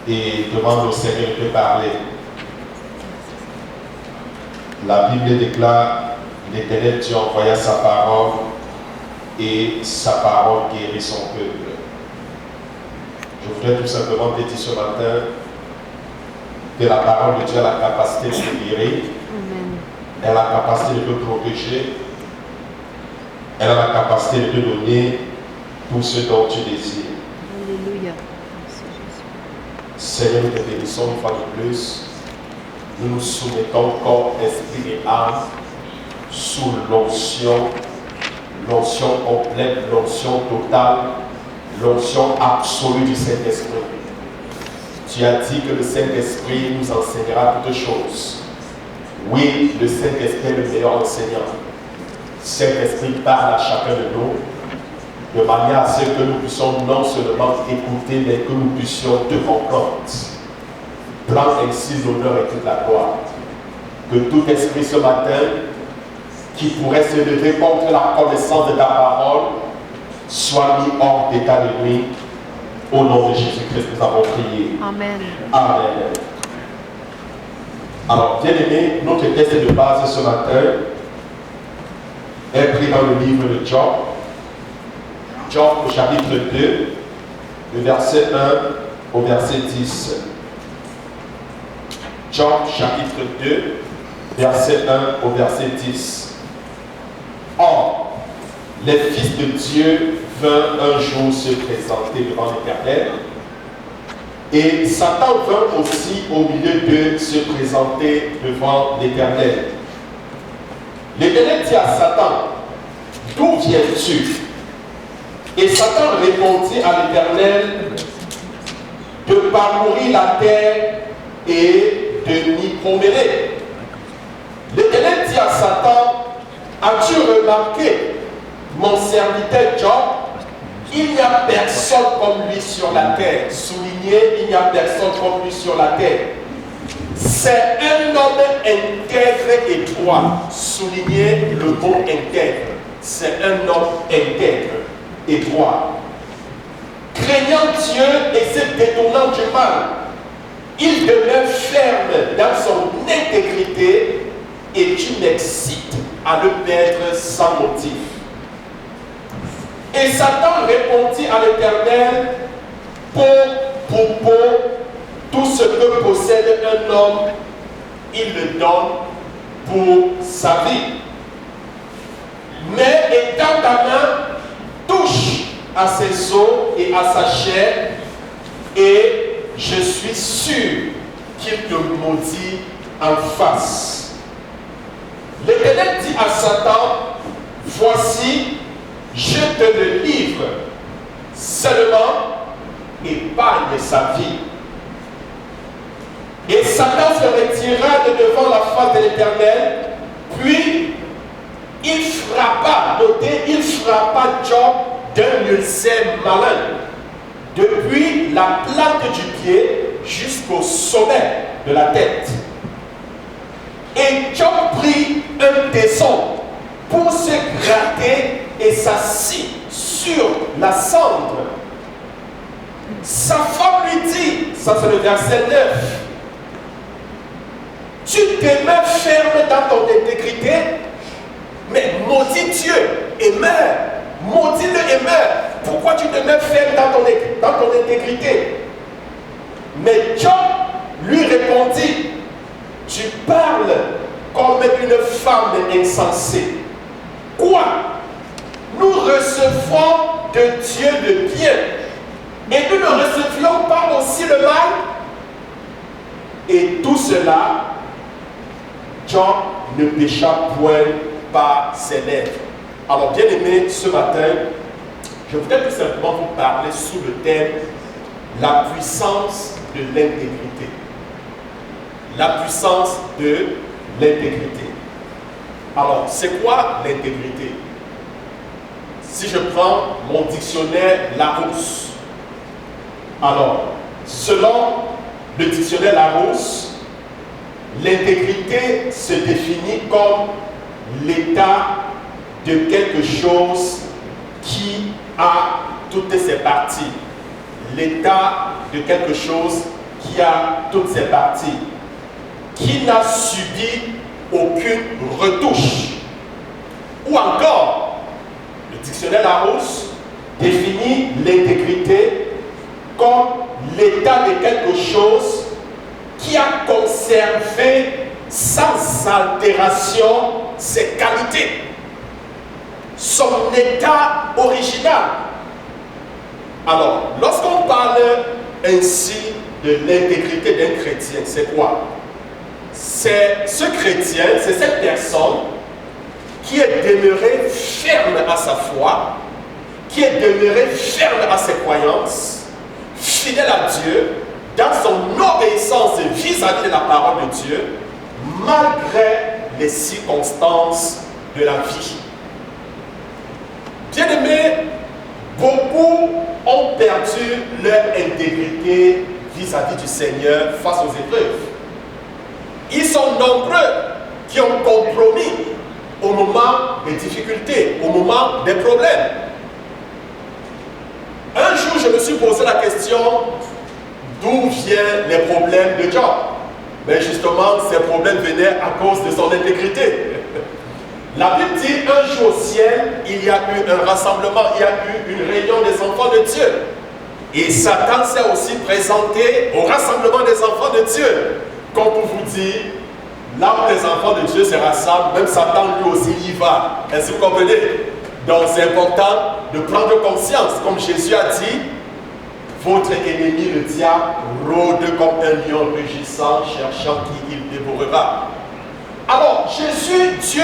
et demande au Seigneur de parler. La Bible déclare, l'Éternel Dieu envoya sa parole et sa parole guérit son peuple. Je voudrais tout simplement te dire ce matin que la parole de Dieu a la capacité de te guérir. Amen. Elle a la capacité de te protéger. Elle a la capacité de te donner tout ce dont tu désires. Alléluia. Merci Jésus. Seigneur, nous te bénissons une fois de plus. Nous nous soumettons corps, esprit et âme sous l'onction complète, l'onction totale, l'onction absolue du Saint-Esprit. Tu as dit que le Saint-Esprit nous enseignera toutes choses. Oui, le Saint-Esprit est le meilleur enseignant. Saint-Esprit parle à chacun de nous, de manière à ce que nous puissions non seulement écouter, mais que nous puissions te comprendre. Prends ainsi l'honneur et toute la gloire. Que tout esprit ce matin, qui pourrait se lever contre la connaissance de ta parole, soit mis hors d'état de nuit. Au nom de Jésus-Christ, nous avons prié. Amen. Amen. Alors, bien aimé, notre texte de base ce matin est pris dans le livre de Job. Job au chapitre 2, le verset 1 au verset 10. Job chapitre 2, verset 1 au verset 10. Or, les fils de Dieu vinrent un jour se présenter devant l'Éternel, et Satan vint aussi au milieu d'eux se présenter devant l'Éternel. L'Éternel dit à Satan, d'où viens-tu? Et Satan répondit à l'Éternel, de parcourir la terre et de m'y promener. L'Éternel dit à Satan, as-tu remarqué mon serviteur Job? Il n'y a personne comme lui sur la terre. Souligné, il n'y a personne comme lui sur la terre. C'est un homme intègre et droit. Souligné le mot intègre. C'est un homme intègre et droit. Craignant Dieu et se détournant du mal, il demeure ferme dans son intégrité et tu m'excites à le perdre sans motif. Et Satan répondit à l'Éternel, pour tout ce que possède un homme, il le donne pour sa vie. Mais étends ta main, touche à ses os et à sa chair, et je suis sûr qu'il te maudit en face. L'Éternel dit à Satan, voici, je te le livre, seulement épargne sa vie. Et Satan se retira de devant la face de l'Éternel, puis il frappa, notez, il frappa Job d'un ulcère malin, depuis la plante du pied jusqu'au sommet de la tête. Et Job prit un tesson pour se gratter et s'assit sur la cendre. Sa femme lui dit, ça c'est le verset 9, tu demeures ferme dans ton intégrité, mais maudis Dieu et meurs. Maudis-le et meurs. Pourquoi tu demeures ferme dans ton intégrité? Mais Job lui répondit, tu parles comme une femme insensée. Quoi? Nous recevons de Dieu le bien et nous ne recevions pas aussi le mal? Et tout cela, Job ne pécha point par ses lèvres. Alors, bien aimé, ce matin, je voudrais tout simplement vous parler sous le thème la puissance de l'intégrité. La puissance de l'intégrité. Alors, c'est quoi l'intégrité? Si je prends mon dictionnaire Larousse, alors, selon le dictionnaire Larousse, l'intégrité se définit comme l'état de quelque chose qui a toutes ses parties. L'état de quelque chose qui a toutes ses parties, qui n'a subi aucune retouche. Ou encore, le dictionnaire Larousse définit l'intégrité comme l'état de quelque chose qui a conservé sans altération ses qualités, son état original. Alors, lorsqu'on parle ainsi de l'intégrité d'un chrétien, c'est quoi? C'est ce chrétien, c'est cette personne qui est demeuré ferme à sa foi, qui est demeuré ferme à ses croyances, fidèle à Dieu, dans son obéissance vis-à-vis de la parole de Dieu, malgré les circonstances de la vie. Bien-aimés, beaucoup ont perdu leur intégrité vis-à-vis du Seigneur face aux épreuves. Ils sont nombreux qui ont compromis au moment des difficultés, au moment des problèmes. Un jour, je me suis posé la question d'où viennent les problèmes de Job. Mais justement, ces problèmes venaient à cause de son intégrité. La Bible dit, un jour au ciel, il y a eu un rassemblement, il y a eu une réunion des enfants de Dieu. Et Satan s'est aussi présenté au rassemblement des enfants de Dieu. Comme pour vous dire, là où les enfants de Dieu se rassemblent, même Satan lui aussi y va. Est-ce que vous comprenez? Donc c'est important de prendre conscience, comme Jésus a dit, votre ennemi le diable rôde comme un lion rugissant, cherchant qui il dévorera. Alors Jésus, Dieu,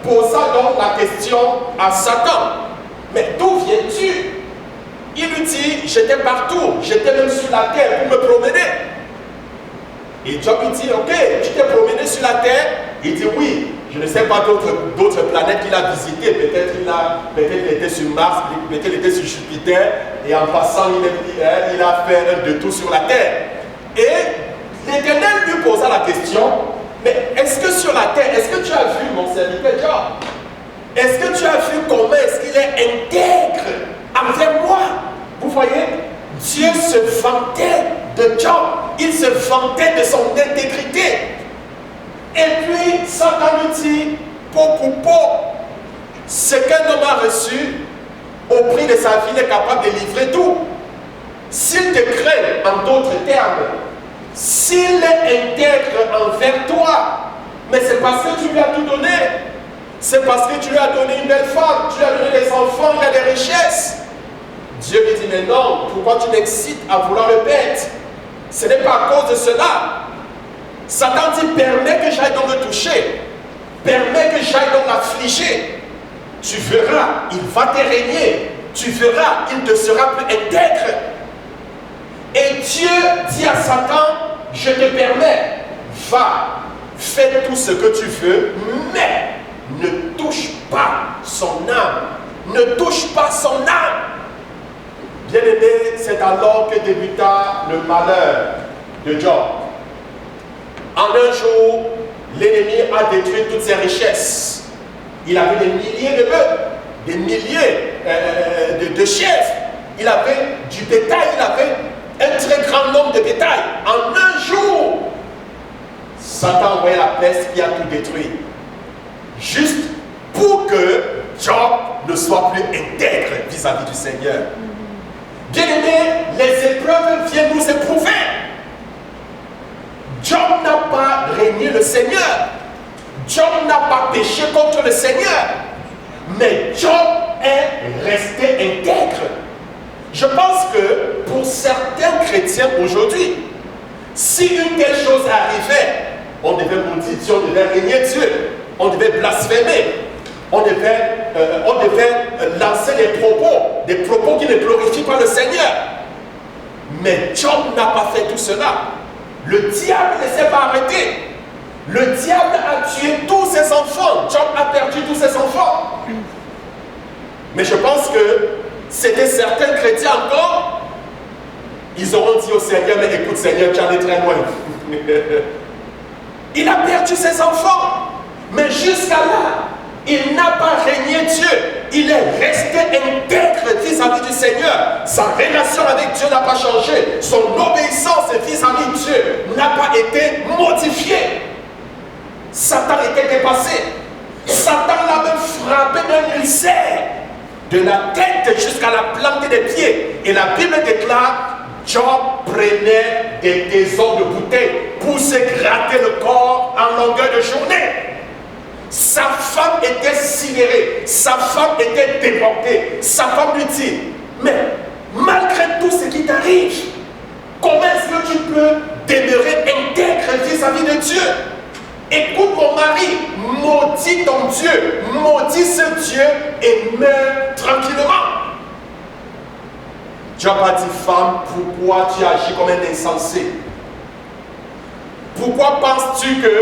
posa donc la question à Satan. Mais d'où viens-tu? Il lui dit, j'étais partout, j'étais même sur la terre pour me promener. Et Job lui dit, ok, tu t'es promené sur la terre? Il dit oui, je ne sais pas d'autres planètes qu'il a visitées. Peut-être il était sur Mars, peut-être il était sur Jupiter, et en passant, il a fait un détour sur la terre. Et l'Éternel lui posa la question, mais est-ce que sur la terre, est-ce que tu as vu mon serviteur Job? Est-ce que tu as vu comment est-ce qu'il est intègre envers moi? Vous voyez, Dieu se vantait de Job, il se vantait de son intégrité. Et puis, Satan lui dit, pot pour pot, ce qu'un homme a reçu, au prix de sa vie, il est capable de livrer tout. S'il te craint, en d'autres termes, s'il est intègre envers toi, mais c'est parce que tu lui as tout donné. C'est parce que tu lui as donné une belle femme, tu lui as donné des enfants, il a des richesses. Dieu lui dit, mais non, pourquoi tu m'excites à vouloir le perdre? Ce n'est pas à cause de cela. Satan dit, permets que j'aille donc le toucher. Permets que j'aille donc l'affliger. Tu verras, il va te régner. Tu verras, il te sera plus intègre. Et Dieu dit à Satan, je te permets, va, fais tout ce que tu veux, mais ne touche pas son âme. Ne touche pas son âme. Bien-aimé, c'est alors que débuta le malheur de Job. En un jour, l'ennemi a détruit toutes ses richesses. Il avait des milliers de bœufs, des milliers de chèvres. Il avait du bétail, il avait un très grand nombre de bétail. En un jour, Satan a envoyé la peste qui a tout détruit. Juste pour que Job ne soit plus intègre vis-à-vis du Seigneur. Bien-aimés, les épreuves viennent nous éprouver. Job n'a pas régné le Seigneur. Job n'a pas péché contre le Seigneur. Mais Job est resté intègre. Je pense que pour certains chrétiens aujourd'hui, si une telle chose arrivait, on devait maudire Dieu, on devait régner Dieu, on devait blasphémer, on devait lancer des propos qui ne glorifient pas le Seigneur. Mais Job n'a pas fait tout cela. Le diable ne s'est pas arrêté. Le diable a tué tous ses enfants. Job a perdu tous ses enfants. Mais je pense que c'était certains chrétiens encore. Ils auront dit au Seigneur, mais écoute Seigneur, tu en es très loin. Il a perdu ses enfants. Mais jusqu'à là, il n'a pas régné Dieu. Il est resté intègre vis-à-vis du Seigneur. Sa relation avec Dieu n'a pas changé. Son obéissance vis-à-vis dépassé. Satan l'a même frappé d'un ulcère de la tête jusqu'à la plante des pieds. Et la Bible déclare, Job prenait des taisons de bouteille pour se gratter le corps en longueur de journée. Sa femme était sidérée, sa femme était déportée. Sa femme lui dit, mais malgré tout ce qui t'arrive, comment est-ce que tu peux demeurer intègre vis-à-vis de Dieu? Écoute mon mari, maudis ton Dieu, maudis ce Dieu et meurs tranquillement. Job a dit, femme, pourquoi tu agis comme un insensé? Pourquoi penses-tu que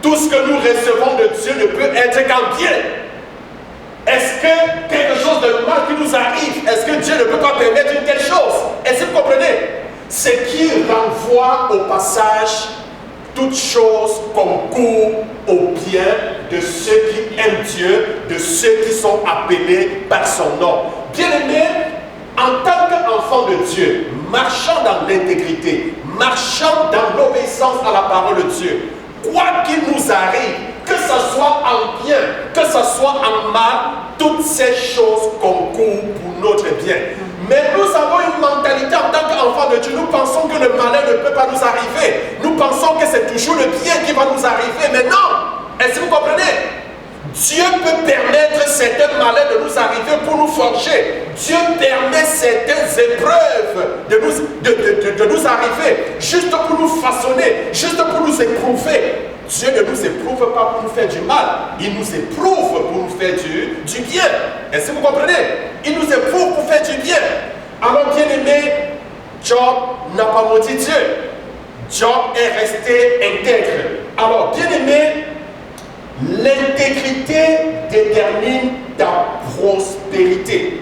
tout ce que nous recevons de Dieu ne peut être qu'en bien? Est-ce que quelque chose de mal qui nous arrive, est-ce que Dieu ne peut pas permettre une telle chose? Est-ce que vous comprenez? Ce qui renvoie au passage toutes choses concourent au bien de ceux qui aiment Dieu, de ceux qui sont appelés par son nom. Bien-aimés, en tant qu'enfant de Dieu, marchant dans l'intégrité, marchant dans l'obéissance à la parole de Dieu, quoi qu'il nous arrive, que ce soit en bien, que ce soit en mal, toutes ces choses concourent pour notre bien. Mais nous avons une mentalité en tant qu'enfants de Dieu. Nous pensons que le malheur ne peut pas nous arriver. Nous pensons que c'est toujours le bien qui va nous arriver. Mais non! Est-ce que vous comprenez? Dieu peut permettre certains malheurs de nous arriver pour nous forger. Dieu permet certaines épreuves de nous arriver juste pour nous façonner, juste pour nous éprouver. Dieu ne nous éprouve pas pour nous faire du mal. Il nous éprouve pour nous faire du bien. Est-ce que vous comprenez? Il nous éprouve pour faire du bien. Alors, bien aimé, Job n'a pas maudit Dieu. Job est resté intègre. Alors, bien aimé, l'intégrité détermine ta prospérité.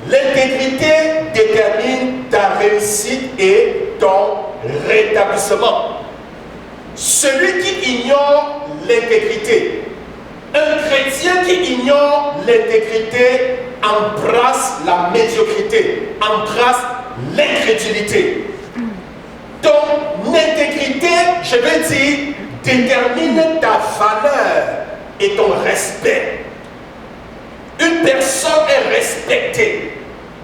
L'intégrité détermine ta réussite et ton rétablissement. Celui qui ignore l'intégrité, un chrétien qui ignore l'intégrité embrasse la médiocrité, embrasse l'incrédulité. Ton intégrité, je veux dire, détermine ta valeur et ton respect. Une personne est respectée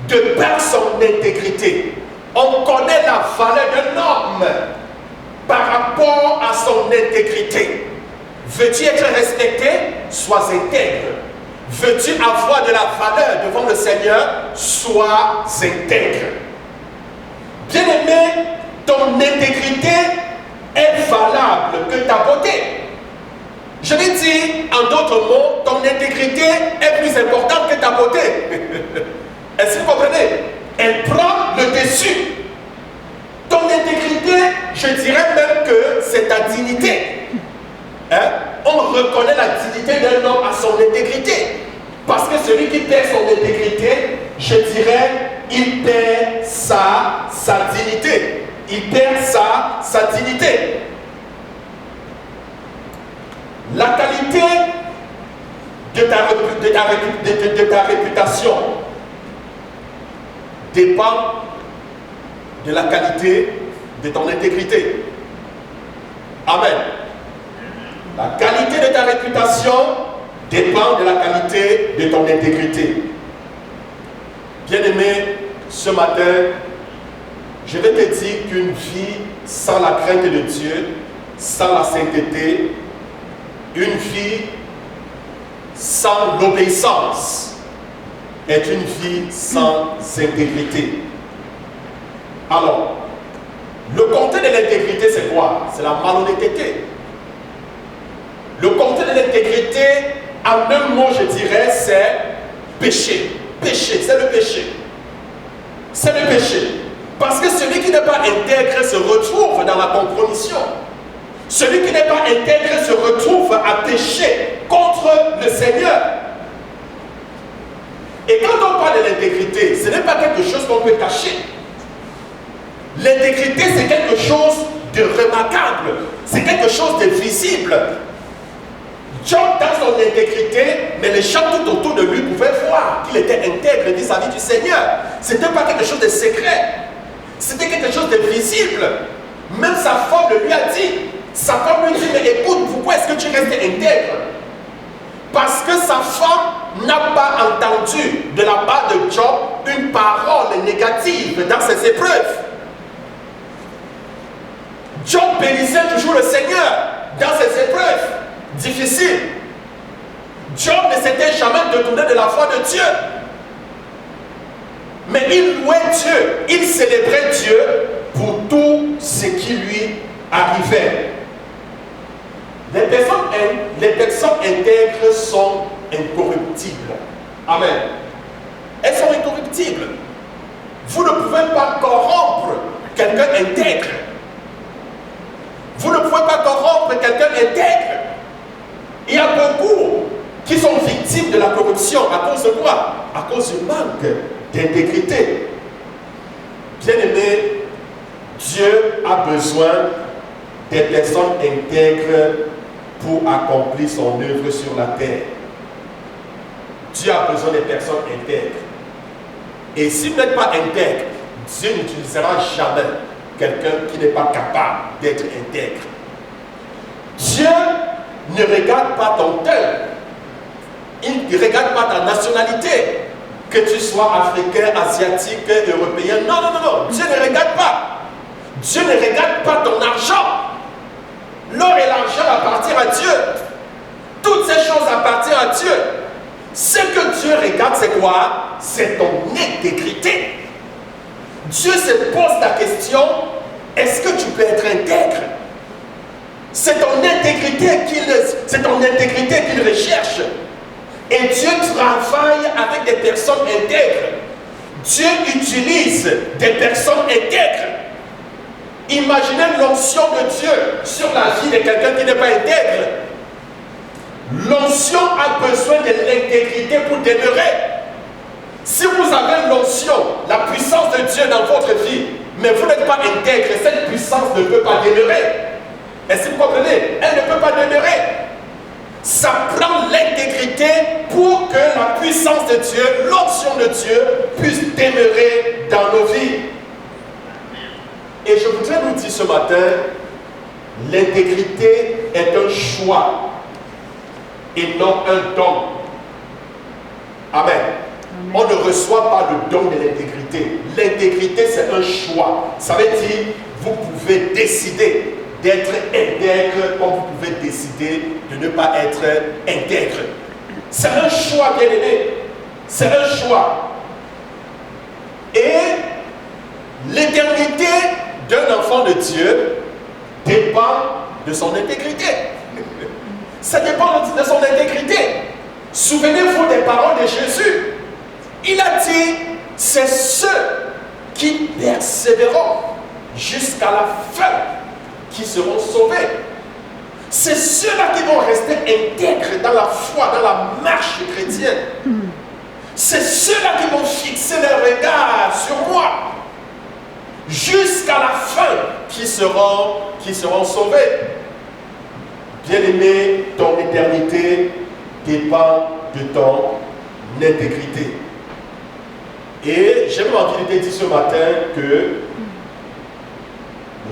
de par son intégrité. On connaît la valeur d'un homme par rapport à son intégrité. Veux-tu être respecté? Sois intègre. Veux-tu avoir de la valeur devant le Seigneur? Sois intègre. Bien-aimé, ton intégrité est valable que ta beauté. Je vais dire, en d'autres mots, ton intégrité est plus importante que ta beauté. Est-ce que vous comprenez? Elle prend le dessus. Ton intégrité, je dirais même que c'est ta dignité. Hein? On reconnaît la dignité d'un homme à son intégrité. Parce que celui qui perd son intégrité, je dirais, il perd sa dignité. Il perd sa dignité. La qualité de ta réputation dépend de la qualité de ton intégrité. Amen. La qualité de ta réputation dépend de la qualité de ton intégrité. Bien-aimé, ce matin, je vais te dire qu'une vie sans la crainte de Dieu, sans la sainteté, une vie sans l'obéissance est une vie sans intégrité. Alors, le contraire de l'intégrité, c'est quoi? C'est la malhonnêteté. Le contraire de l'intégrité, en un mot, je dirais, c'est péché. Péché, c'est le péché. C'est le péché. Parce que celui qui n'est pas intègre se retrouve dans la compromission. Celui qui n'est pas intègre se retrouve à pécher contre le Seigneur. Et quand on parle de l'intégrité, ce n'est pas quelque chose qu'on peut cacher. L'intégrité, c'est quelque chose de remarquable. C'est quelque chose de visible. Job dans son intégrité, mais les gens tout autour de lui pouvaient voir qu'il était intègre vis-à-vis du Seigneur. Ce n'était pas quelque chose de secret. C'était quelque chose de visible. Même sa femme lui a dit, Sa femme lui dit, mais écoute, pourquoi est-ce que tu restes intègre? Parce que sa femme n'a pas entendu de la part de Job une parole négative dans ses épreuves. Job bénissait toujours le Seigneur dans ses épreuves difficiles. Job ne s'était jamais détourné de la foi de Dieu. Mais il louait Dieu, il célébrait Dieu pour tout ce qui lui arrivait. Les personnes intègres sont incorruptibles. Amen. Elles sont incorruptibles. Vous ne pouvez pas corrompre quelqu'un intègre. Vous ne pouvez pas corrompre quelqu'un intègre. Il y a beaucoup qui sont victimes de la corruption. À cause de quoi? À cause du manque d'intégrité. Bien-aimé, Dieu a besoin des personnes intègres pour accomplir son œuvre sur la terre. Dieu a besoin des personnes intègres. Et si vous n'êtes pas intègre, Dieu n'utilisera jamais quelqu'un qui n'est pas capable d'être intègre. Dieu ne regarde pas ton teint. Il ne regarde pas ta nationalité. Que tu sois africain, asiatique, européen. Non, non, non, non. Dieu ne regarde pas. Dieu ne regarde pas ton argent. L'or et l'argent appartiennent à Dieu. Toutes ces choses appartiennent à Dieu. Ce que Dieu regarde, c'est quoi? C'est ton intégrité. Dieu se pose la question, est-ce que tu peux être intègre? C'est ton intégrité qu'il recherche. Et Dieu travaille avec des personnes intègres. Dieu utilise des personnes intègres. Imaginez l'onction de Dieu sur la vie de quelqu'un qui n'est pas intègre. L'onction a besoin de l'intégrité pour demeurer. Si vous avez l'onction, la puissance de Dieu dans votre vie, mais vous n'êtes pas intègre, cette puissance ne peut pas demeurer. Est-ce que vous comprenez? Elle ne peut pas demeurer. Ça prend l'intégrité pour que la puissance de Dieu, l'onction de Dieu, puisse demeurer dans nos vies. Et je voudrais vous dire ce matin, l'intégrité est un choix et non un don. Amen. On ne reçoit pas le don de l'intégrité. L'intégrité, c'est un choix. Ça veut dire, vous pouvez décider d'être intègre comme vous pouvez décider de ne pas être intègre. C'est un choix, bien-aimé. C'est un choix. Et l'éternité d'un enfant de Dieu dépend de son intégrité. Ça dépend de son intégrité. Souvenez-vous des paroles de Jésus. Il a dit, c'est ceux qui persévéreront jusqu'à la fin qui seront sauvés. C'est ceux-là qui vont rester intègres dans la foi, dans la marche chrétienne. C'est ceux-là qui vont fixer leur regard sur moi jusqu'à la fin qui seront sauvés. Bien-aimé, ton éternité dépend de ton intégrité. Et j'ai envie de te dire ce matin que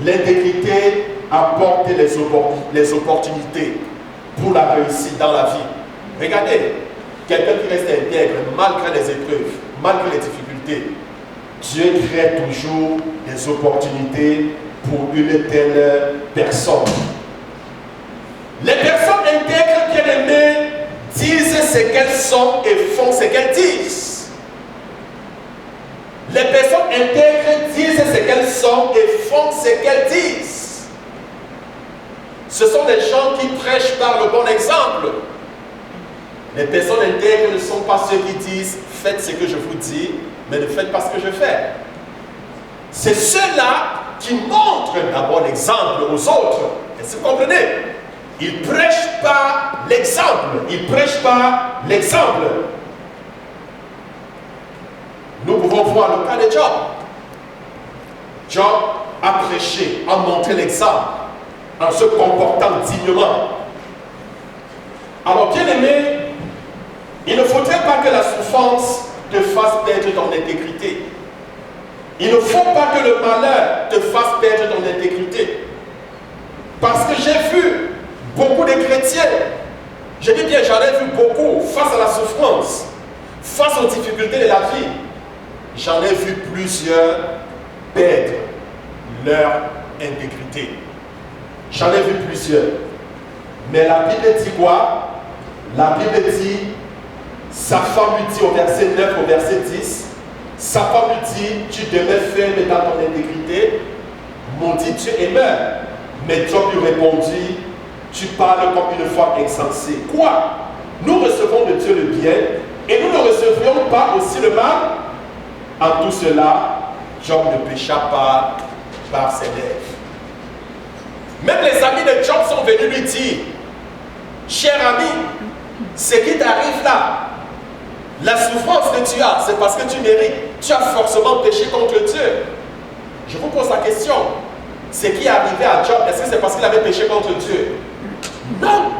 l'intégrité apporte les opportunités pour la réussite dans la vie. Regardez, quelqu'un qui reste intègre malgré les épreuves, malgré les difficultés, Dieu crée toujours des opportunités pour une telle personne. Les personnes intègres, bien-aimées, disent ce qu'elles sont et font ce qu'elles disent. Les personnes intègres disent ce qu'elles sont et font ce qu'elles disent. Ce sont des gens qui prêchent par le bon exemple. Les personnes intègres ne sont pas ceux qui disent « faites ce que je vous dis », mais ne faites pas ce que je fais. C'est ceux-là qui montrent d'abord l'exemple aux autres. Est-ce que vous comprenez? Ils ne prêchent pas l'exemple. Ils ne prêchent pas l'exemple. Nous pouvons voir le cas de Job. Job a prêché, a montré l'exemple en se comportant dignement. Alors, bien-aimé, il ne faudrait pas que la souffrance te fasse perdre ton intégrité. Il ne faut pas que le malheur te fasse perdre ton intégrité. Parce que j'ai chrétiens, je dis bien, j'en ai vu beaucoup face à la souffrance, face aux difficultés de la vie. J'en ai vu plusieurs perdre leur intégrité. J'en ai vu plusieurs. Mais la Bible dit quoi? La Bible dit, sa femme lui dit au verset 9, au verset 10, sa femme lui dit, tu demeures ferme dans ton intégrité, maudit tu et meurs. Mais Job lui répondit, tu parles comme une femme insensée. Quoi? Nous recevons de Dieu le bien et nous ne recevrions pas aussi le mal? En tout cela, Job ne pécha pas par ses lèvres. Même les amis de Job sont venus lui dire, cher ami, ce qui t'arrive là, la souffrance que tu as, c'est parce que tu mérites. Tu as forcément péché contre Dieu. Je vous pose la question. Ce qui est arrivé à Job, est-ce que c'est parce qu'il avait péché contre Dieu? Non.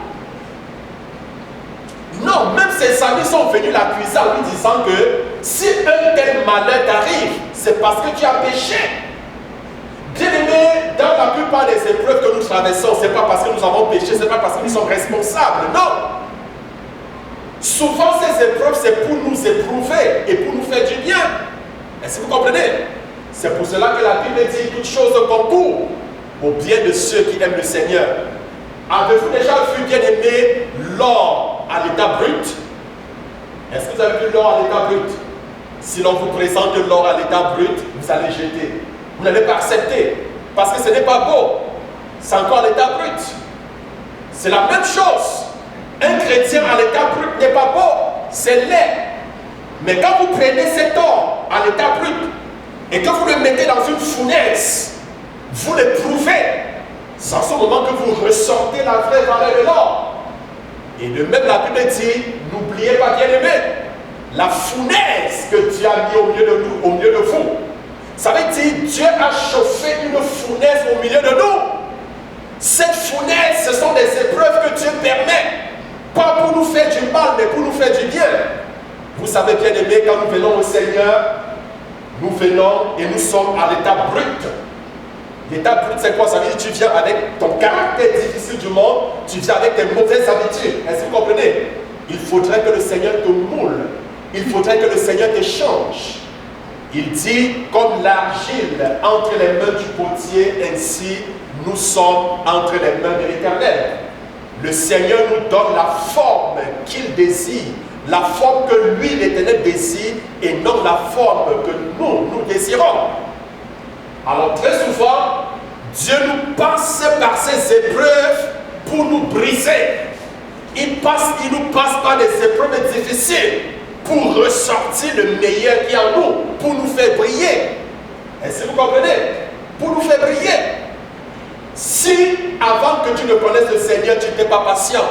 Non, même ses amis sont venus l'accuser en lui disant que si un tel malheur t'arrive, c'est parce que tu as péché. Bien aimé, dans la plupart des épreuves que nous traversons, ce n'est pas parce que nous avons péché, ce n'est pas parce que nous sommes responsables. Non. Souvent, ces épreuves, c'est pour nous éprouver et pour nous faire du bien. Est-ce que vous comprenez? C'est pour cela que la Bible dit toutes choses concourent au bien de ceux qui aiment le Seigneur. Avez-vous déjà vu, bien aimé, l'or à l'état brut? Est-ce que vous avez vu l'or à l'état brut? Si l'on vous présente l'or à l'état brut, vous allez jeter. Vous n'allez pas accepter parce que ce n'est pas beau. C'est encore à l'état brut. C'est la même chose. Un chrétien à l'état brut n'est pas beau, c'est laid. Mais quand vous prenez cet or à l'état brut et que vous le mettez dans une fournaise, vous l'éprouvez. C'est en ce moment que vous ressortez la vraie valeur de l'or. Et de même, la Bible dit, n'oubliez pas, bien aimé, la fournaise que Dieu a mis au milieu de nous, au milieu de vous. Ça veut dire, Dieu a chauffé une fournaise au milieu de nous. Cette fournaise, ce sont des épreuves que Dieu permet. Pas pour nous faire du mal, mais pour nous faire du bien. Vous savez, bien aimé, quand nous venons au Seigneur, nous venons et nous sommes à l'état brut. L'état brut, c'est quoi? Ça veut dire que tu viens avec ton caractère difficile du monde, tu viens avec tes mauvaises habitudes. Est-ce que vous comprenez? Il faudrait que le Seigneur te moule. Il faudrait que le Seigneur te change. Il dit, comme l'argile entre les mains du potier, ainsi nous sommes entre les mains de l'Éternel. Le Seigneur nous donne la forme qu'il désire, la forme que lui, l'Éternel, désire, et non la forme que nous désirons. Alors très souvent, Dieu nous passe par ces épreuves pour nous briser. Il nous passe par des épreuves difficiles pour ressortir le meilleur qui est en nous, pour nous faire briller. Est-ce que vous comprenez? Pour nous faire briller. Si avant que tu ne connaisses le Seigneur, tu n'étais pas patient,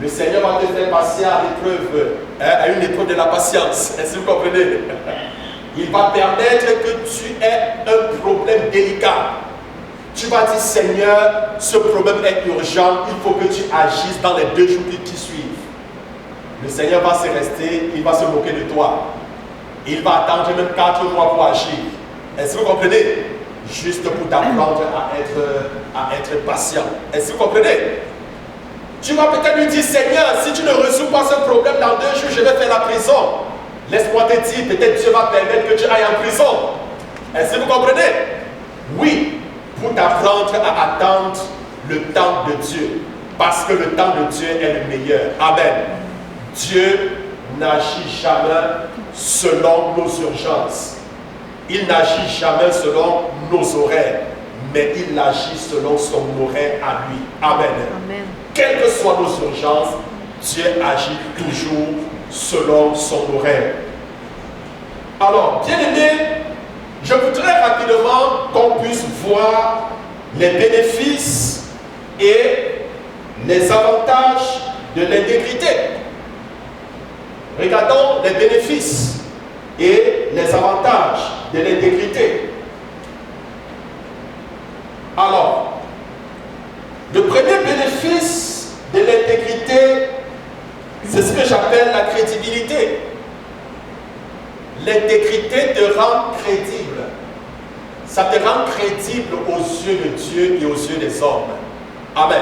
le Seigneur va te faire passer à une épreuve de la patience. Est-ce que vous comprenez? Il va permettre que tu aies un problème délicat. Tu vas dire, Seigneur, ce problème est urgent, il faut que tu agisses dans les 2 jours qui suivent. Le Seigneur va se rester, il va se moquer de toi. Il va attendre même 4 mois pour agir. Est-ce que vous comprenez? Juste pour t'apprendre à être patient. Est-ce que vous comprenez? Tu vas peut-être lui dire, Seigneur, si tu ne résous pas ce problème dans 2 jours, je vais faire la prison. Laisse-moi te dire, peut-être Dieu va permettre que tu ailles en prison. Est-ce que vous comprenez? Oui, pour t'apprendre à attendre le temps de Dieu. Parce que le temps de Dieu est le meilleur. Amen. Dieu n'agit jamais selon nos urgences. Il n'agit jamais selon nos horaires. Mais il agit selon son horaire à lui. Amen. Amen. Quelles que soient nos urgences, Dieu agit toujours selon son horaire. Alors, bien aimé, je voudrais rapidement qu'on puisse voir les bénéfices et les avantages de l'intégrité. Regardons les bénéfices et les avantages de l'intégrité. Alors, le premier bénéfice de l'intégrité, c'est ce que j'appelle la crédibilité. L'intégrité te rend crédible. Ça te rend crédible aux yeux de Dieu et aux yeux des hommes. Amen.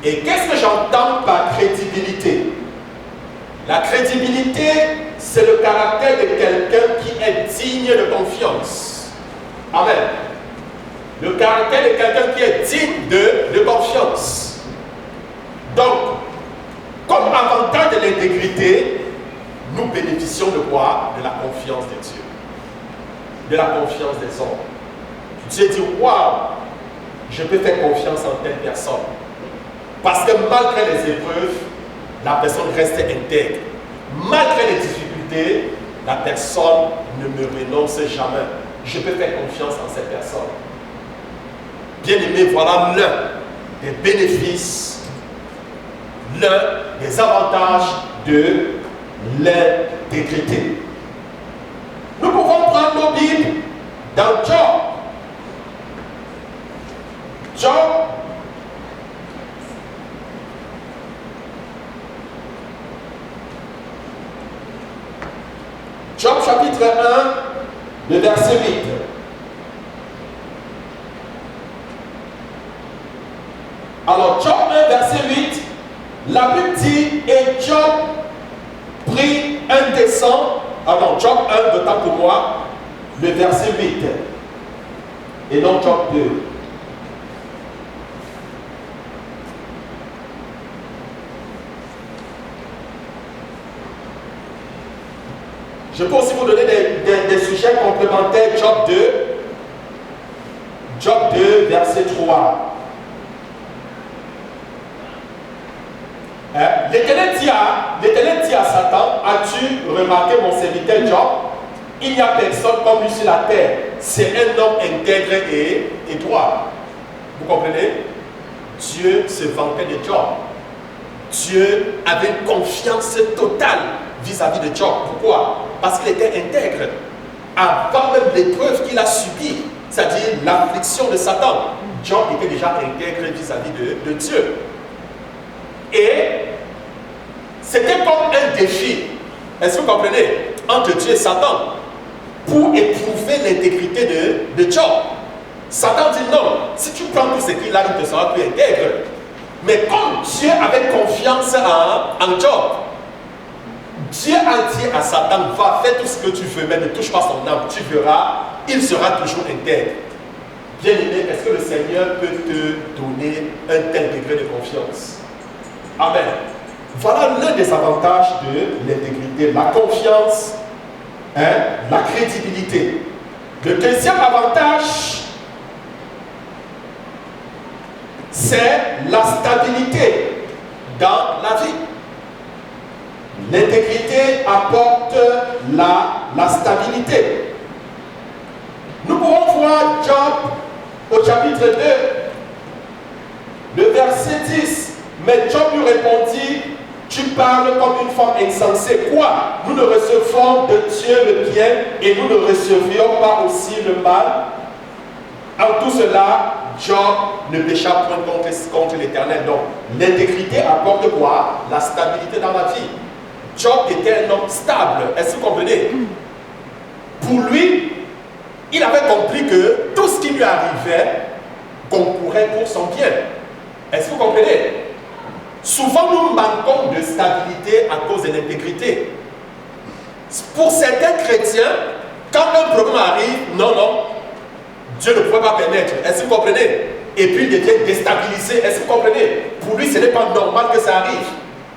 Et qu'est-ce que j'entends par crédibilité? La crédibilité, c'est le caractère de quelqu'un qui est digne de confiance. Amen. Le caractère de quelqu'un qui est digne de confiance. Donc, comme avantage de l'intégrité, nous bénéficions de quoi? De la confiance de Dieu. De la confiance des hommes. Dieu dit, waouh, je peux faire confiance en telle personne. Parce que malgré les épreuves, la personne reste intègre. Malgré les difficultés, la personne ne me renonce jamais. Je peux faire confiance en cette personne. Bien aimé, voilà l'un des bénéfices, l'un des avantages de l'intégrité. Nous pouvons prendre nos Bibles dans Job. Job chapitre 1, le verset 8. Alors, Job 1, verset 8, la Bible dit, et Job prit un descend. Alors, Job 1, de temps pour moi, le verset 8. Et non Job 2. Je peux aussi vous donner des sujets complémentaires. Job 2. Job 2, verset 3. L'Éternel dit à Satan, as-tu remarqué mon serviteur Job? Il n'y a personne comme lui sur la terre. C'est un homme intègre et droit. Vous comprenez? Dieu se vantait de Job. Dieu avait une confiance totale vis-à-vis de Job. Pourquoi? Parce qu'il était intègre. Avant même l'épreuve qu'il a subie, c'est-à-dire l'affliction de Satan, Job était déjà intègre vis-à-vis de Dieu. Et c'était comme un défi, est-ce que vous comprenez, entre Dieu et Satan, pour éprouver l'intégrité de Job. Satan dit non, si tu prends tout ce qu'il a, il te sera plus intègre. Mais comme Dieu avait confiance en Job, Dieu a dit à Satan, va, fais tout ce que tu veux, mais ne touche pas son âme, tu verras, il sera toujours intègre. Bien aimé, est-ce que le Seigneur peut te donner un tel degré de confiance? Amen. Voilà l'un des avantages de l'intégrité, la confiance, la crédibilité. Le deuxième avantage, c'est la stabilité dans la vie. L'intégrité apporte la stabilité. Nous pouvons voir Job au chapitre 2, le verset 10. Mais Job lui répondit, tu parles comme une femme insensée. Quoi? Nous ne recevons de Dieu le bien et nous ne recevions pas aussi le mal. En tout cela, Job ne pécha point contre l'Éternel. Donc, l'intégrité apporte quoi? La stabilité dans la vie. Job était un homme stable. Est-ce que vous comprenez? Pour lui, il avait compris que tout ce qui lui arrivait concourait pour son bien. Est-ce que vous comprenez? Souvent, nous manquons de stabilité à cause de l'intégrité. Pour certains chrétiens, quand un problème arrive, non, Dieu ne pouvait pas permettre. Est-ce que vous comprenez? Et puis, il devient déstabilisé. Est-ce que vous comprenez? Pour lui, ce n'est pas normal que ça arrive.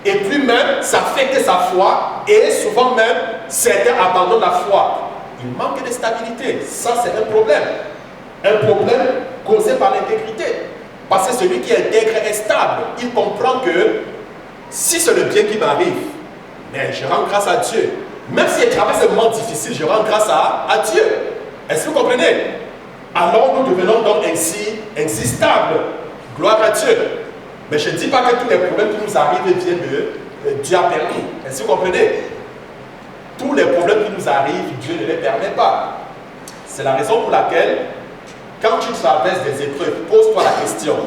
Et puis même, ça affecte sa foi. Et souvent même, certains abandonnent la foi. Il manque de stabilité. Ça, c'est un problème. Un problème causé par l'intégrité. Parce que celui qui est intègre est stable. Il comprend que si c'est le bien qui m'arrive, mais je rends grâce à Dieu. Même si je traverse un moment difficile, je rends grâce à Dieu. Est-ce que vous comprenez? Alors nous devenons donc ainsi stables. Gloire à Dieu. Mais je ne dis pas que tous les problèmes qui nous arrivent viennent de Dieu a permis. Est-ce que vous comprenez? Tous les problèmes qui nous arrivent, Dieu ne les permet pas. C'est la raison pour laquelle, quand tu traverses des épreuves, pose-toi la question.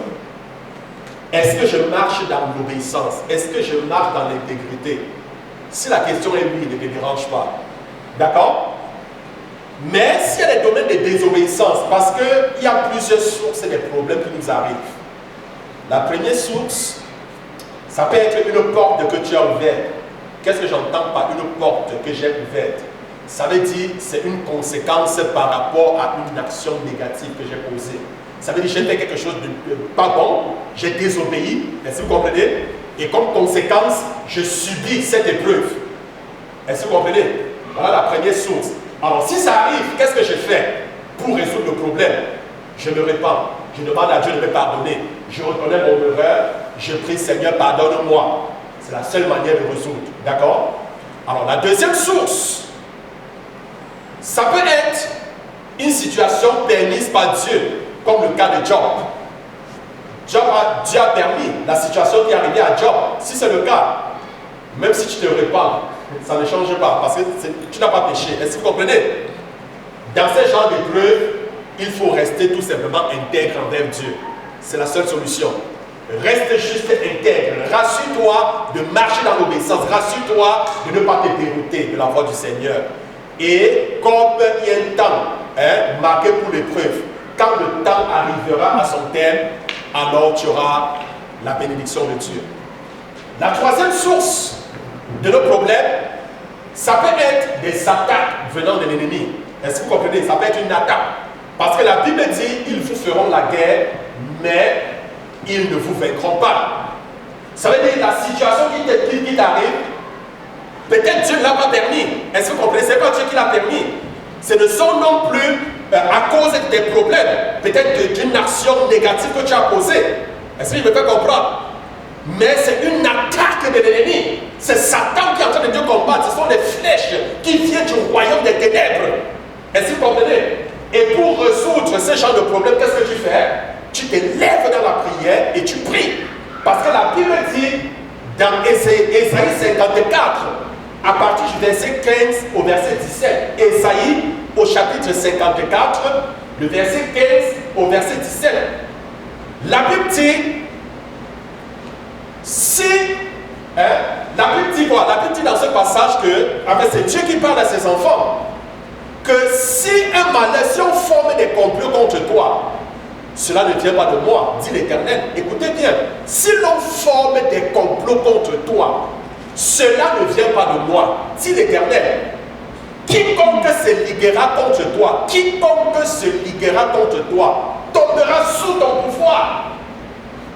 Est-ce que je marche dans l'obéissance? Est-ce que je marche dans l'intégrité? Si la question est oui, ne me dérange pas. D'accord? Mais s'il y a des domaines de désobéissance, parce qu'il y a plusieurs sources des problèmes qui nous arrivent. La première source, Ça peut être une porte que tu as ouverte. Qu'est-ce que j'entends par une porte que j'ai ouverte? Ça veut dire c'est une conséquence par rapport à une action négative que j'ai posée. Ça veut dire j'ai fait quelque chose de pas bon, j'ai désobéi, est-ce que vous comprenez? Et comme conséquence, je subis cette épreuve. Est-ce que vous comprenez? Voilà la première source. Alors si ça arrive, qu'est-ce que je fais pour résoudre le problème? Je me répands, je demande à Dieu de me pardonner. Je reconnais mon erreur, je prie Seigneur, pardonne-moi. C'est la seule manière de résoudre. D'accord? Alors la deuxième source, ça peut être une situation permise par Dieu, comme le cas de Job. Dieu a permis la situation qui est arrivée à Job. Si c'est le cas, même si tu te répands, ça ne change pas parce que tu n'as pas péché. Est-ce que vous comprenez? Dans ce genre d'épreuve, il faut rester tout simplement intègre envers Dieu. C'est la seule solution. Reste juste intègre. Rassure-toi de marcher dans l'obéissance. Rassure-toi de ne pas te dérouter de la voie du Seigneur. Et comme il y a un temps marqué pour l'épreuve, quand le temps arrivera à son terme, alors tu auras la bénédiction de Dieu. La troisième source de nos problèmes, ça peut être des attaques venant de l'ennemi. Est-ce que vous comprenez? Ça peut être une attaque. Parce que la Bible dit, ils vous feront la guerre, mais ils ne vous vaincront pas. Ça veut dire la situation qui t'arrive, peut-être Dieu ne l'a pas permis. Est-ce que vous comprenez? Ce n'est pas Dieu qui l'a permis. Ce ne sont non plus à cause des problèmes, peut-être d'une action négative que tu as posée. Est-ce que je me fais comprendre? Mais c'est une attaque de l'ennemi. C'est Satan qui est en train de Dieu combattre. Ce sont des flèches qui viennent du royaume des ténèbres. Est-ce que vous comprenez? Et pour résoudre ce genre de problème, qu'est-ce que tu fais? Tu te lèves dans la prière et tu pries. Parce que la Bible dit dans Ésaïe 54, à partir du verset 15 au verset 17, Ésaïe au chapitre 54, le verset 15 au verset 17, la Bible dit, la Bible dit dans ce passage que, en fait, c'est Dieu qui parle à ses enfants, que si un malheur, si on forme des complots contre toi, cela ne vient pas de moi, dit l'Éternel. Écoutez bien, si l'on forme des complots contre toi, cela ne vient pas de moi, dit l'Éternel. Quiconque se liguera contre toi, quiconque se liguera contre toi, tombera sous ton pouvoir.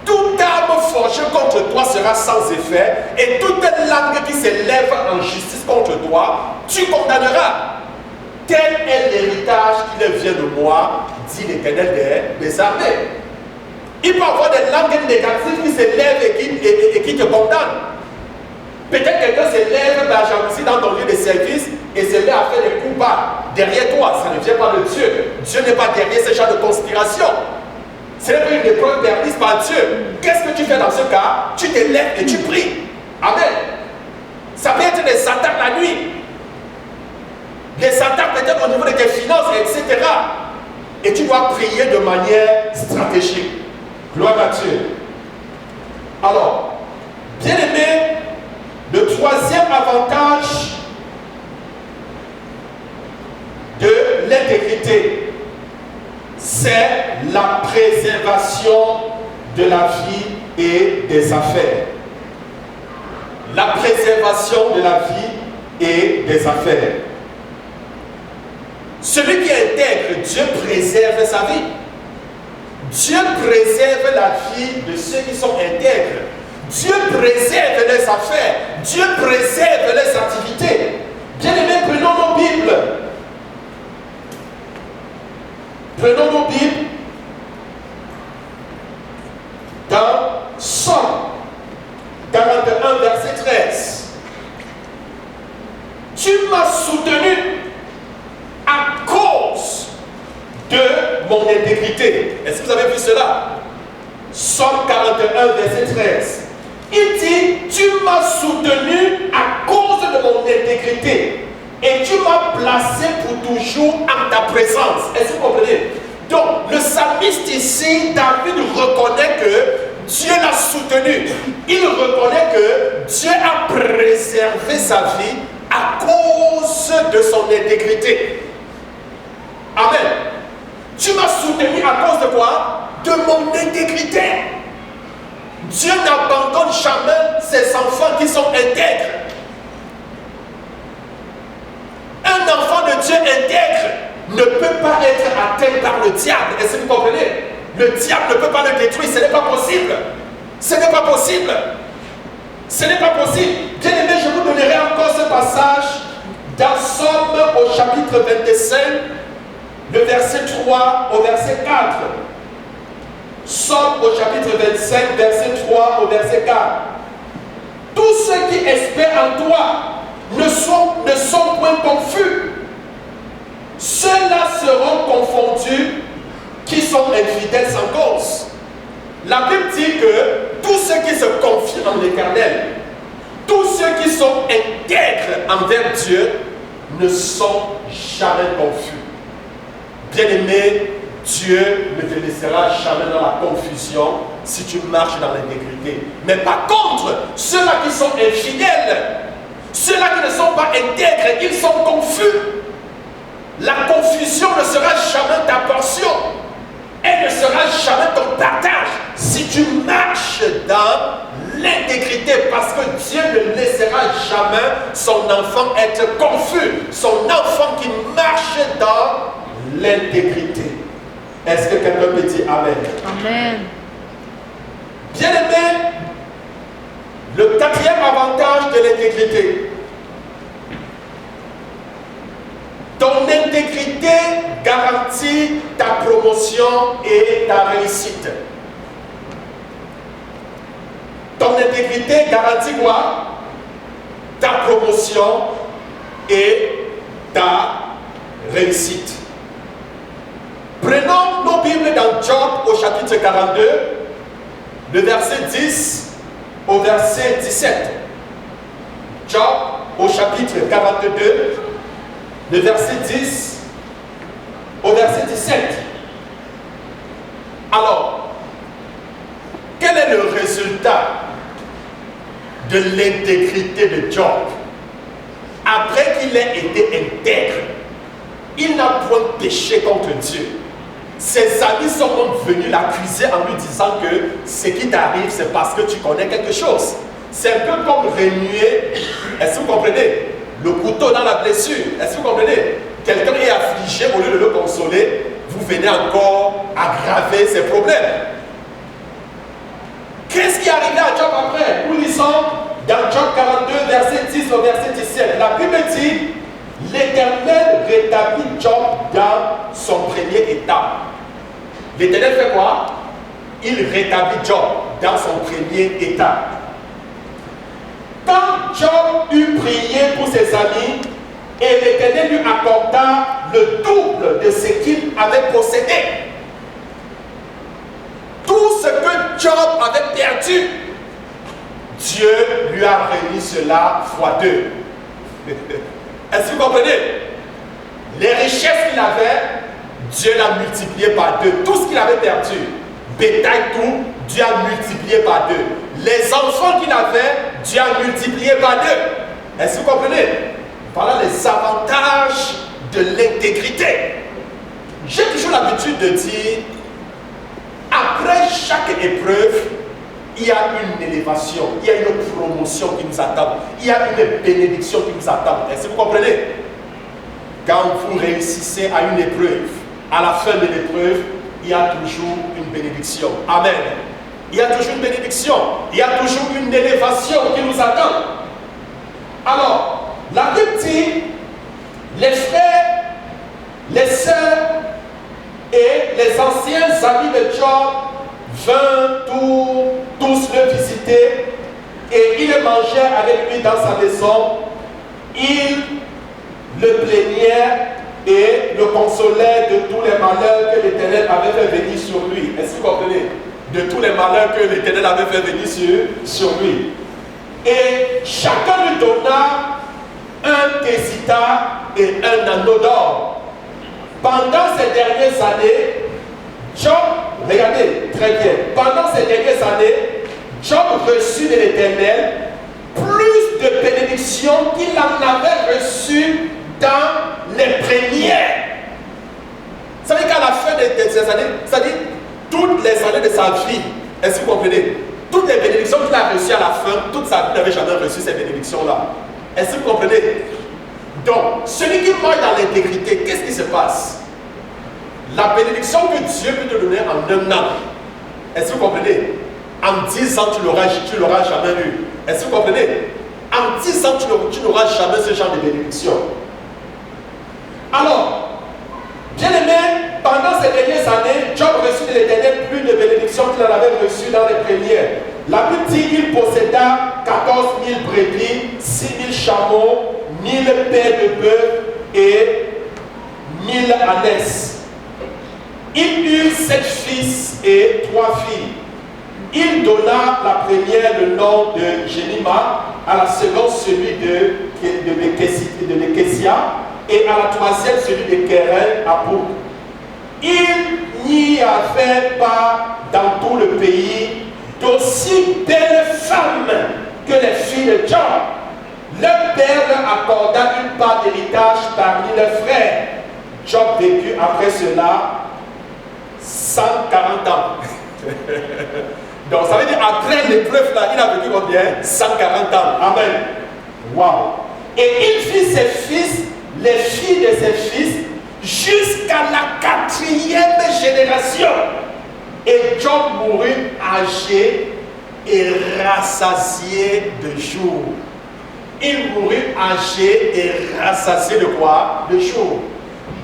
Toute arme forgée contre toi sera sans effet, et toute langue qui s'élève en justice contre toi, tu condamneras. Tel est l'héritage qui vient de moi, dit l'Éternel des armées. Il peut y avoir des langues négatives qui s'élèvent et qui te condamnent. Peut-être quelqu'un s'élève par jalousie dans ton lieu de service et se met à faire des coups bas derrière toi. Ça ne vient pas de Dieu. Dieu n'est pas derrière ce genre de conspiration. Ce n'est pas une épreuve permise par Dieu. Qu'est-ce que tu fais dans ce cas? Tu te lèves et tu pries. Amen. Ça peut être des attaques la nuit. Des attaques peut-être au niveau de tes finances, etc. Et tu dois prier de manière stratégique. Gloire à Dieu. Alors, bien aimé, le troisième avantage de l'intégrité, c'est la préservation de la vie et des affaires. La préservation de la vie et des affaires. Celui qui est intègre, Dieu préserve sa vie. Dieu préserve la vie de ceux qui sont intègres. Dieu préserve les affaires. Dieu préserve les activités. Bien aimés, prenons nos Bibles. Prenons nos Bibles dans Somme 41, verset 13. Tu m'as soutenu à cause de mon intégrité. Est-ce que vous avez vu cela? Somme 41, verset 13. Il dit, tu m'as soutenu à cause de mon intégrité et tu m'as placé pour toujours en ta présence. Est-ce que vous comprenez? Donc, le psalmiste ici, David reconnaît que Dieu l'a soutenu. Il reconnaît que Dieu a préservé sa vie à cause de son intégrité. Amen. Tu m'as soutenu à cause de quoi? De mon intégrité. Dieu n'abandonne jamais ses enfants qui sont intègres. Un enfant de Dieu intègre ne peut pas être atteint par le diable. Est-ce que vous comprenez? Le diable ne peut pas le détruire. Ce n'est pas possible. Ce n'est pas possible. Ce n'est pas possible. Bien aimé, je vous donnerai encore ce passage dans Somme au chapitre 25, le verset 3 au verset 4. Somme au chapitre 25, verset 3 au verset 4. Tous ceux qui espèrent en toi ne sont point confus. Ceux-là seront confondus qui sont infidèles sans cause. La Bible dit que tous ceux qui se confient en l'Éternel, tous ceux qui sont intègres envers Dieu, ne sont jamais confus. Bien-aimé, Dieu ne te laissera jamais dans la confusion si tu marches dans l'intégrité. Mais par contre, ceux-là qui sont infidèles, ceux-là qui ne sont pas intègres, ils sont confus. La confusion ne sera jamais ta portion. Elle ne sera jamais ton partage si tu marches dans l'intégrité, parce que Dieu ne laissera jamais son enfant être confus, son enfant qui marche dans l'intégrité. Est-ce que quelqu'un peut dire Amen? Amen. Bien-aimé, le quatrième avantage de l'intégrité. Ton intégrité garantit ta promotion et ta réussite. Ton intégrité garantit quoi? Ta promotion et ta réussite. Prenons nos Bibles dans Job au chapitre 42, le verset 10 au verset 17. Job au chapitre 42, le verset 10 au verset 17. Alors, quel est le résultat de l'intégrité de Job? Après qu'il ait été intègre, il n'a point péché contre Dieu. Ses amis sont donc venus l'accuser en lui disant que ce qui t'arrive, c'est parce que tu connais quelque chose. C'est un peu comme remuer, est-ce que vous comprenez? Le couteau dans la blessure, est-ce que vous comprenez? Quelqu'un est affligé, au lieu de le consoler, vous venez encore aggraver ses problèmes. Qu'est-ce qui est arrivé à Job après? Nous lisons dans Job 42, verset 10 au verset 17. La Bible dit, l'Éternel rétablit Job dans son premier état. L'Éternel fait quoi? Il rétablit Job dans son premier état. Quand Job eut prié pour ses amis, et l'Éternel lui accorda le double de ce qu'il avait possédé. Tout ce que Job avait perdu, Dieu lui a remis cela fois 2. Est-ce que vous comprenez? Les richesses qu'il avait, Dieu l'a multiplié par 2. Tout ce qu'il avait perdu, bétail, tout, Dieu a multiplié par 2. Les enfants qu'il avait, Dieu a multiplié par 2. Est-ce que vous comprenez? Voilà les avantages de l'intégrité. J'ai toujours l'habitude de dire, après chaque épreuve, il y a une élévation, il y a une promotion qui nous attend, il y a une bénédiction qui nous attend. Est-ce que vous comprenez? Quand vous réussissez à une épreuve, à la fin de l'épreuve, il y a toujours une bénédiction. Amen. Il y a toujours une bénédiction, il y a toujours une élévation qui nous attend. Alors, la Bible dit, les frères, les sœurs et les anciens amis de Job vinrent tous le visiter et ils mangeaient avec lui dans sa maison. Ils le plaignaient et le consolaient de tous les malheurs que l'Éternel avait fait venir sur lui. Est-ce que vous comprenez? De tous les malheurs que l'Éternel avait fait venir sur lui. Et chacun lui donna un tésita et un anneau d'or. Pendant ces dernières années, Job, regardez très bien, pendant ces dernières années, Job reçut de l'Éternel plus de bénédictions qu'il en avait reçu dans les premières. Ça veut dire qu'à la fin de ces années, c'est-à-dire toutes les années de sa vie, est-ce que vous comprenez? toutes les bénédictions qu'il a reçues à la fin, toute sa vie n'avait jamais reçu ces bénédictions-là. Est-ce que vous comprenez? Donc, celui qui marche dans l'intégrité, qu'est-ce qui se passe? La bénédiction que Dieu peut te donner en un an, est-ce que vous comprenez? En 10 ans, tu l'auras jamais eu. Est-ce que vous comprenez? En 10 ans, tu n'auras jamais ce genre de bénédiction. Alors, bien aimé, pendant ces dernières années, Job reçut de l'Éternel plus de bénédictions qu'il en avait reçues dans les premières. La Bible dit qu'il posséda 14 000 brebis, 6 000 chameaux, 1000 paires de bœufs et 1000 ânesses. Il eut 7 fils et 3 filles. Il donna la première le nom de Génima, à la seconde celui de Nekessia, et à la troisième celui de Kéren Abouk. Il n'y avait pas dans tout le pays d'aussi belles femmes que les filles de Job. Leur père leur accorda une part d'héritage parmi leurs frères. Job vécut après cela 140 ans. Donc ça veut dire après l'épreuve là, il a vécu combien? 140 ans. Amen. Wow. Et il fit ses fils, les filles de ses fils, jusqu'à la 4e génération. Et Job mourut âgé et rassasié de jours. Il mourut âgé et rassasié de quoi? De jours.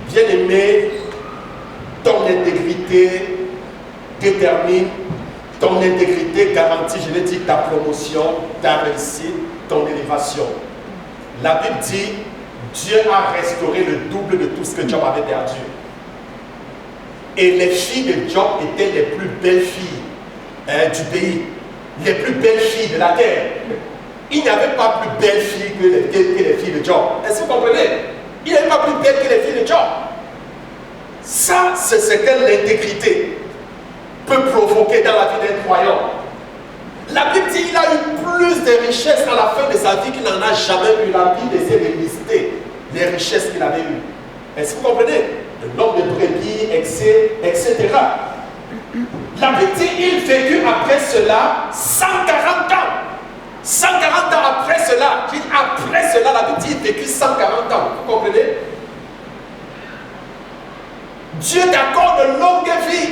Bien-aimé, ton intégrité détermine, ton intégrité garantit, je l'ai dit, ta promotion, ta réussite, ton élévation. La Bible dit, Dieu a restauré le double de tout ce que Job avait perdu. Et les filles de Job étaient les plus belles filles du pays, les plus belles filles de la terre. Il n'y avait pas plus belles filles que les filles de Job. Est-ce que vous comprenez? Il n'y avait pas plus belles que les filles de Job. Ça, c'est ce que l'intégrité peut provoquer dans la vie d'un croyant. La Bible dit qu'il a eu plus de richesses à la fin de sa vie qu'il n'en a jamais eu. La Bible essaie de lister les richesses qu'il avait eues. Est-ce que vous comprenez? Le nombre de brebis, etc. La Bible dit qu'il vécut après cela 140 ans. 140 ans après cela. Après cela, la Bible dit qu'il vécut 140 ans. Vous comprenez? Dieu t'accorde de longue vie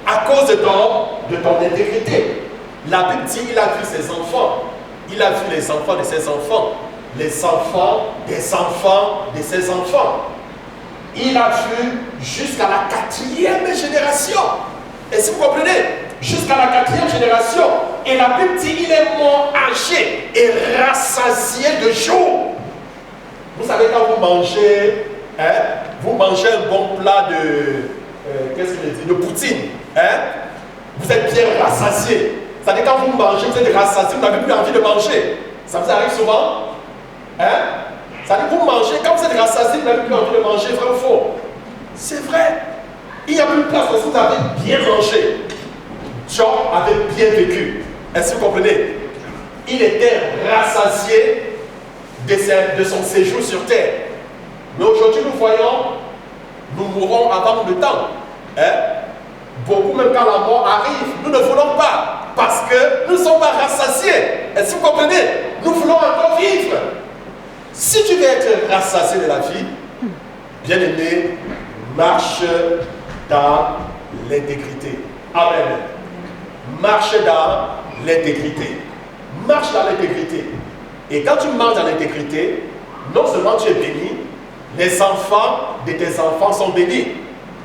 à cause de ton intégrité. La Bible dit qu'il a vu ses enfants. Il a vu les enfants de ses enfants. Les enfants des enfants de ses enfants. Il a vu jusqu'à la 4e génération. Est-ce que vous comprenez? Jusqu'à la 4e génération. Et la Bible dit qu'il est mort âgé et rassasié de jours. Vous savez, quand vous mangez, vous mangez un bon plat de, qu'est-ce que je dis, de poutine, vous êtes bien rassasié. C'est-à-dire quand vous mangez, vous êtes rassasié, vous n'avez plus envie de manger. Ça vous arrive souvent? C'est-à-dire que vous mangez, quand vous êtes rassasié, vous n'avez plus envie de manger, vrai ou faux? C'est vrai. Il n'y a plus de place parce que vous avez bien mangé. Job avait bien vécu. Est-ce que vous comprenez? Il était rassasié de son séjour sur terre. Mais aujourd'hui, nous voyons, nous mourrons avant le temps. Beaucoup, même quand la mort arrive, nous ne voulons pas. Parce que nous ne sommes pas rassasiés. Est-ce que vous comprenez? Nous voulons encore vivre. Si tu veux être rassasié de la vie, bien aimé, marche dans l'intégrité. Amen. Marche dans l'intégrité. Marche dans l'intégrité. Et quand tu marches dans l'intégrité, non seulement tu es béni, les enfants de tes enfants sont bénis.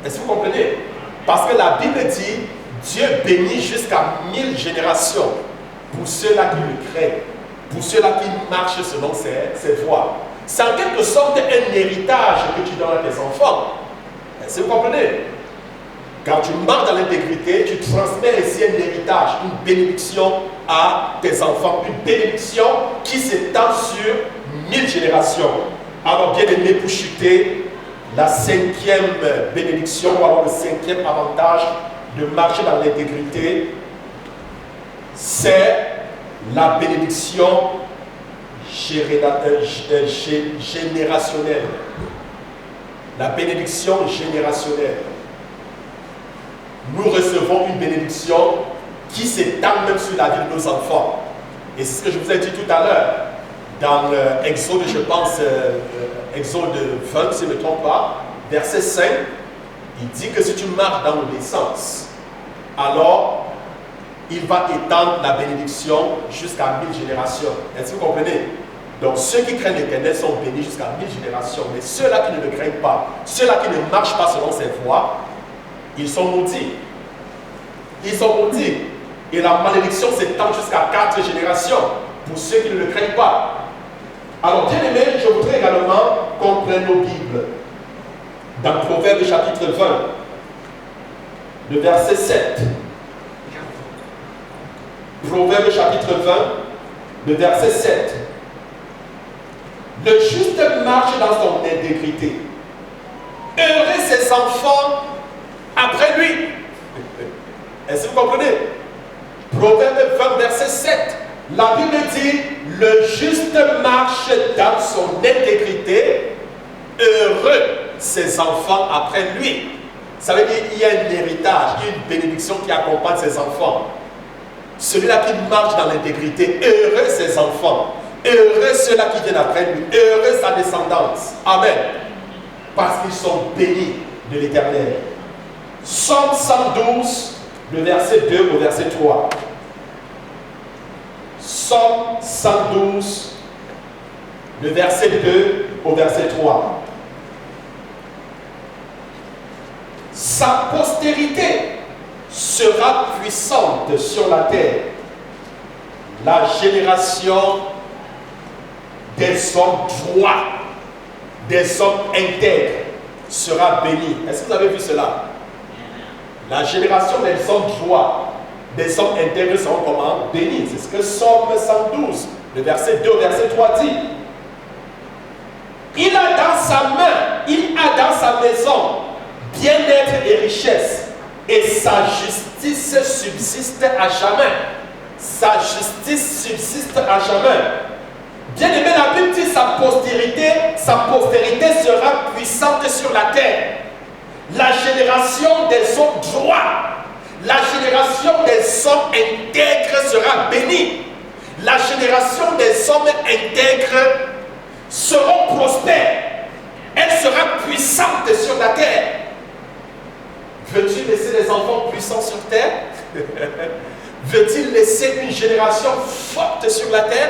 Est-ce que vous comprenez? Parce que la Bible dit, Dieu bénit jusqu'à 1000 générations pour ceux-là qui le craignent, pour ceux-là qui marchent selon ses voies. C'est en quelque sorte un héritage que tu donnes à tes enfants. Est-ce que vous comprenez? Quand tu marches dans l'intégrité, tu transmets ici un héritage, une bénédiction à tes enfants, une bénédiction qui s'étend sur 1000 générations. Alors, bien aimé, pour chuter, la 5e bénédiction, ou alors le 5e avantage de marcher dans l'intégrité, c'est la bénédiction générationnelle. La bénédiction générationnelle. Nous recevons une bénédiction qui s'étend même sur la vie de nos enfants. Et c'est ce que je vous ai dit tout à l'heure. Dans Exode, je pense, Exode 20, si je ne me trompe pas, verset 5, il dit que si tu marches dans l'obéissance, alors il va étendre la bénédiction jusqu'à 1000 générations. Est-ce que vous comprenez? Donc ceux qui craignent l'Éternel sont bénis jusqu'à 1000 générations. Mais ceux-là qui ne le craignent pas, ceux-là qui ne marchent pas selon ses voies, ils sont maudits. Ils sont maudits. Et la malédiction s'étend jusqu'à 4 générations pour ceux qui ne le craignent pas. Alors, bien aimé, je voudrais également qu'on prenne nos Bibles. Dans Proverbe chapitre 20, le verset 7. Proverbe chapitre 20, le verset 7. Le juste marche dans son intégrité. Heureux ses enfants après lui. Est-ce que vous comprenez? Proverbe 20, verset 7. La Bible dit, le juste marche dans son intégrité, heureux ses enfants après lui. Ça veut dire qu'il y a un héritage, il y a une bénédiction qui accompagne ses enfants. Celui-là qui marche dans l'intégrité, heureux ses enfants, heureux ceux-là qui viennent après lui, heureux sa descendance. Amen. Parce qu'ils sont bénis de l'Éternel. Psaume 112, le verset 2 au verset 3. Psaume 112, le verset 2 au verset 3. Sa postérité sera puissante sur la terre. La génération des hommes droits, des hommes intègres sera bénie. Est-ce que vous avez vu cela? La génération des hommes droits, des hommes intègres seront comment? Bénis. C'est ce que Psaume 112, le verset 2 au verset 3 dit. Il a dans sa main, il a dans sa maison bien-être et richesse, et sa justice subsiste à jamais. Sa justice subsiste à jamais. Bien aimé, la Bible dit sa postérité sera puissante sur la terre. La génération des hommes droits, la génération des hommes intègres sera bénie. La génération des hommes intègres seront prospères. Elle sera puissante sur la terre. Veux-tu laisser des enfants puissants sur terre? Veux-tu laisser une génération forte sur la terre?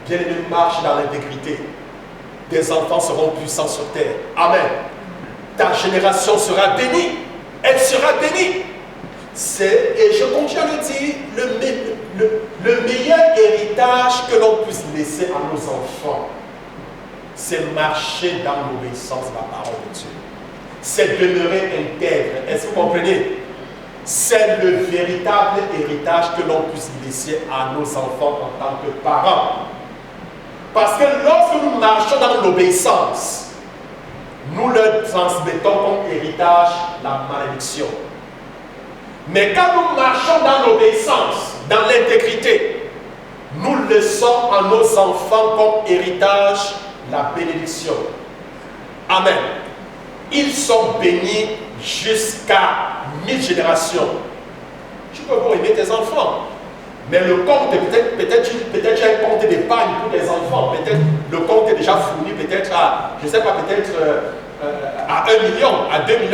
Bien-aimé, marche dans l'intégrité. Tes enfants seront puissants sur terre. Amen. Ta génération sera bénie. Elle sera bénie. Et je continue à le dire, le meilleur héritage que l'on puisse laisser à nos enfants, c'est marcher dans l'obéissance de la parole de Dieu. C'est demeurer intègre. Est-ce que vous comprenez? C'est le véritable héritage que l'on puisse laisser à nos enfants en tant que parents. Parce que lorsque nous marchons dans l'obéissance, nous leur transmettons comme héritage la malédiction. Mais quand nous marchons dans l'obéissance, dans l'intégrité, nous laissons à nos enfants comme héritage la bénédiction. Amen. Ils sont bénis jusqu'à 1000 générations. Tu peux pas aimer tes enfants. Mais le compte, peut-être tu as un compte d'épargne pour tes enfants. Peut-être le compte est déjà fourni, peut-être à, je ne sais pas, peut-être à 1 million, à 2 millions.